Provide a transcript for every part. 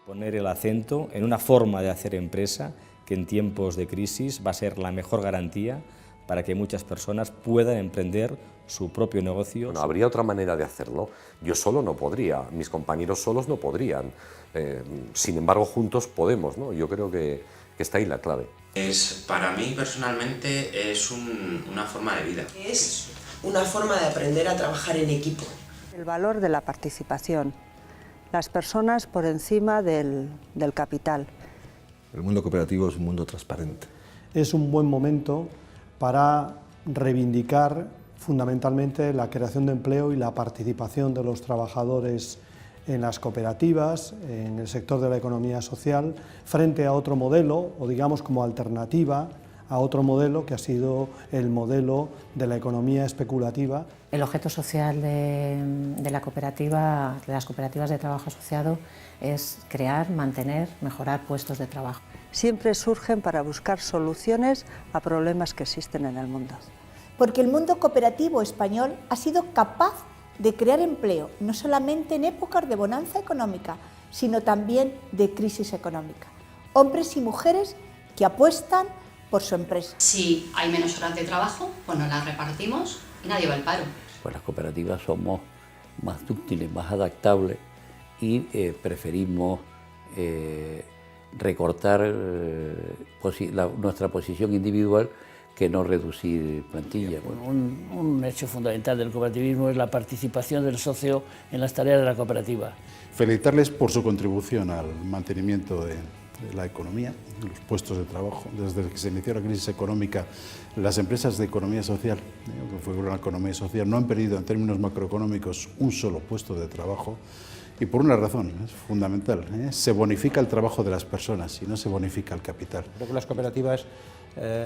Poner el acento en una forma de hacer empresa que en tiempos de crisis va a ser la mejor garantía para que muchas personas puedan emprender su propio negocio. Bueno, habría otra manera de hacerlo. Yo solo no podría, mis compañeros solos no podrían. Sin embargo, juntos podemos, ¿no? Yo creo que está ahí la clave. Para mí personalmente es una forma de vida. Es una forma de aprender a trabajar en equipo. El valor de la participación, las personas por encima del capital. El mundo cooperativo es un mundo transparente. Es un buen momento para reivindicar fundamentalmente la creación de empleo y la participación de los trabajadores en las cooperativas, en el sector de la economía social, frente a otro modelo, o digamos como alternativa a otro modelo que ha sido el modelo de la economía especulativa. El objeto social de la cooperativa, de las cooperativas de trabajo asociado, es crear, mantener, mejorar puestos de trabajo. Siempre surgen para buscar soluciones a problemas que existen en el mundo. Porque el mundo cooperativo español ha sido capaz de crear empleo, no solamente en épocas de bonanza económica, sino también de crisis económica. Hombres y mujeres que apuestan por su empresa. Si hay menos horas de trabajo, pues nos las repartimos y nadie va al paro. Pues las cooperativas somos más dúctiles, más adaptables y preferimos recortar nuestra posición individual que no reducir plantilla. Bueno, un hecho fundamental del cooperativismo es la participación del socio en las tareas de la cooperativa. Felicitarles por su contribución al mantenimiento de la economía, los puestos de trabajo. Desde que se inició la crisis económica, las empresas de economía social, que fue una economía social, no han perdido en términos macroeconómicos un solo puesto de trabajo, y por una razón es fundamental, se bonifica el trabajo de las personas y no se bonifica el capital. Creo que las cooperativas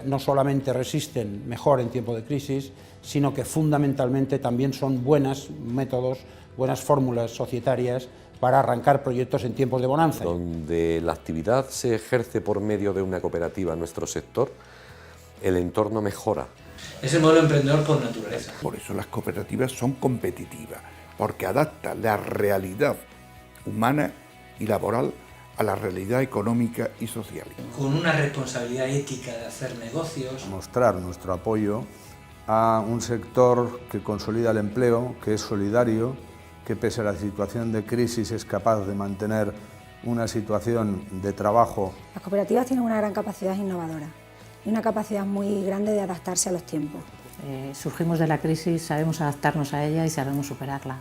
no solamente resisten mejor en tiempo de crisis, sino que fundamentalmente también son buenos métodos, buenas fórmulas societarias para arrancar proyectos en tiempos de bonanza. Donde la actividad se ejerce por medio de una cooperativa en nuestro sector, el entorno mejora. Es el modelo emprendedor por naturaleza. Por eso las cooperativas son competitivas, porque adaptan la realidad humana y laboral a la realidad económica y social. Con una responsabilidad ética de hacer negocios. Mostrar nuestro apoyo a un sector que consolida el empleo, que es solidario, que pese a la situación de crisis es capaz de mantener una situación de trabajo. Las cooperativas tienen una gran capacidad innovadora y una capacidad muy grande de adaptarse a los tiempos. Surgimos de la crisis, sabemos adaptarnos a ella y sabemos superarla.